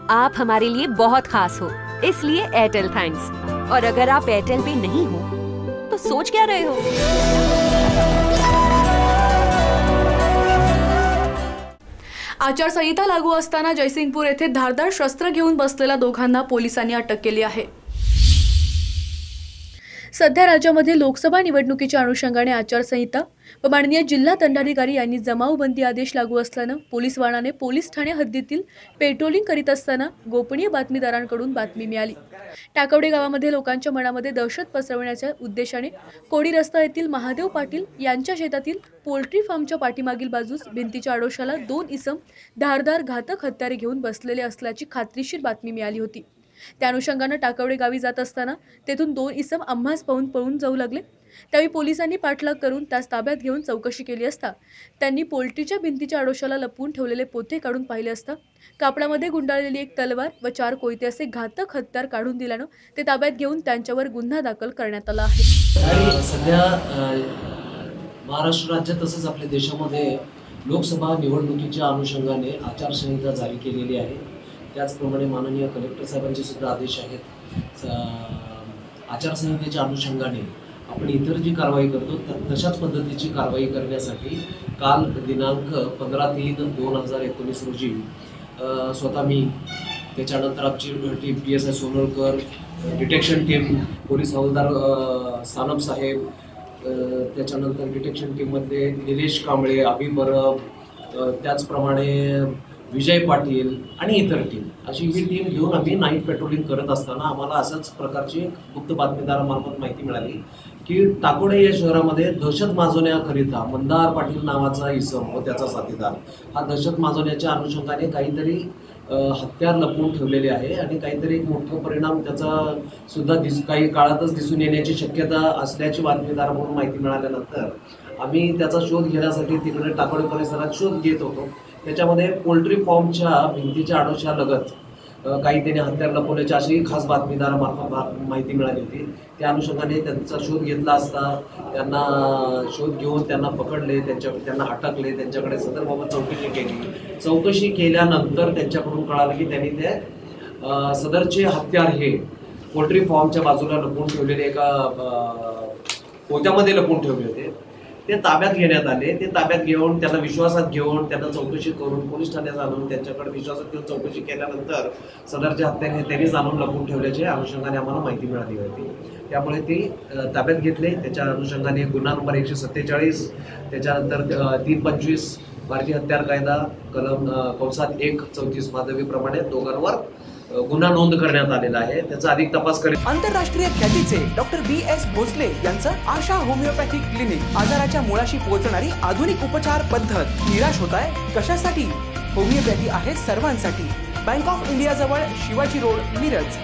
आप हमारे लिए बहुत खास हो, इसलिए एयरटेल थैंक्स। और अगर आप एयरटेल पे नहीं हो तो सोच क्या रहे हो? आचारसंहिता लागू असताना जयसिंगपूर येथे धारदार शस्त्र घेऊन बसलेल्या दोघांना पोलिसांनी अटक केली आहे। सध्या राज्यामध्ये लोकसभा निवडणुकीच्या अनुषंगाने आचारसंहिता व माननीय जिल्हा दंडाधिकारी यांनी जमावबंदी आदेश लागू असल्यानं पोलीस वाहनाने पोलीस ठाणे हद्दीतील पेट्रोलिंग करीत असताना गोपनीय बातमीदारांकडून बातमी मिळाली। टाकवडे गावामध्ये लोकांच्या मनामध्ये दहशत पसरवण्याच्या उद्देशाने कोडी रस्ता येथील महादेव पाटील यांच्या शेतातील पोल्ट्री फार्मच्या पाठीमागील बाजूस भिंतीच्या आडोशाला 2 इसम धारदार घातक हत्यारे घेऊन बसलेले असल्याची खात्रीशीर बातमी मिळाली होती। त्या अनुषंगाने टाकवडे गावी जात असताना तेथून 2 इसम आम्हास पाहून पळून जाऊ लागले। त्यावेळी पोलिसांनी पाठलाग करून त्यास ताब्यात घेऊन चौकशी केली असता त्यांनी पोल्ट्रीच्या भिंतीच्या आडोशाला लपवून ठेवलेले पोते काढून पाहिले असता कापडामध्ये गुंडाळलेली एक तलवार व 4 कोयते असे घातक हत्यार काढून दिल्यानं ते ताब्यात घेऊन त्यांच्यावर गुन्हा दाखल करण्यात आला आहे। सध्या महाराष्ट्र राज्यात तसंच आपल्या देशामध्ये लोकसभा निवडणुकीच्या अनुषंगाने आचारसंहिता जारी केलेली आहे। त्याचप्रमाणे माननीय कलेक्टर साहेबांचे सुद्धा आदेश आहेत। आचारसंहितेच्या अनुषंगाने आपण इतर जी कारवाई करतो तशाच पद्धतीची कारवाई करण्यासाठी काल दिनांक 15/3/2019 रोजी स्वतः मी, त्याच्यानंतर आमची team PSI Sonalkar, detection team police हवालदार सानप साहेब, त्याच्यानंतर डिटेक्शन टीममध्ये निलेश कांबळे, अभि परब, त्याचप्रमाणे विजय पाटील आणि इतर टीम, अशी ही टीम घेऊन आम्ही नाईट पेट्रोलिंग करत असताना आम्हाला अशाच प्रकारची गुप्त बातमीदारामार्फत माहिती मिळाली की टाकोडे या शहरामध्ये दहशत माजवण्याकरिता मंदार पाटील नावाचा इसम व त्याचा साथीदार हा दहशत माजवण्याच्या अनुषंगाने काहीतरी हत्यार लपवून ठेवलेले आहे आणि काहीतरी एक मोठा परिणाम त्याचा सुद्धा काही काळातच दिसून येण्याची शक्यता असल्याची बातमीदाराकडून माहिती मिळाल्यानंतर आम्ही त्याचा शोध घेण्यासाठी तिकडे टाकोडे परिसरात शोध घेत होतो। त्याच्यामध्ये पोल्ट्री फार्मच्या भिंतीच्या आडोशालगत काही त्यांनी हत्यार लपवल्याची अशी खास बातमीदारामार्फत माहिती मिळाली होती। त्या अनुषंगाने त्यांचा शोध घेतला असता त्यांना शोध घेऊन त्यांना पकडले, त्यांना अटकले, त्यांच्याकडे सदरबाबत चौकशी केली। चौकशी केल्यानंतर त्यांच्याकडून कळालं की त्यांनी ते सदरचे हत्यार हे पोल्ट्री फार्मच्या बाजूला लपवून ठेवलेले एका पोत्यामध्ये लपवून ठेवले होते। ते ताब्यात घेण्यात आले। ते ताब्यात घेऊन त्यांना विश्वासात घेऊन त्यांना चौकशी करून पोलीस ठाण्यात आणून त्यांच्याकडे विश्वासात घेऊन चौकशी केल्यानंतर सदरचे हत्यारे त्यांनीच आणून लपवून ठेवल्याच्या अनुषंगाने आम्हाला माहिती मिळाली होती। त्यामुळे ती ताब्यात घेतले। त्याच्या अनुषंगाने गुन्हा नंबर 147, त्याच्यानंतर 325 भारतीय हत्यार कायदा कलम कंसात 134 माधवीप्रमाणे दोघांवर गुन्हा नोंद करण्यात आलेला आहे। त्याचा अधिक तपास करेल। आंतरराष्ट्रीय ख्यातीचे डॉक्टर BS भोसले यांचं आशा होमिओपॅथिक क्लिनिक, आजाराच्या मुळाशी पोहोचणारी आधुनिक उपचार पद्धत। निराश होताय कशासाठी? होमिओपॅथी आहे सर्वांसाठी। बँक ऑफ इंडिया जवळ शिवाजी रोड, मिरज।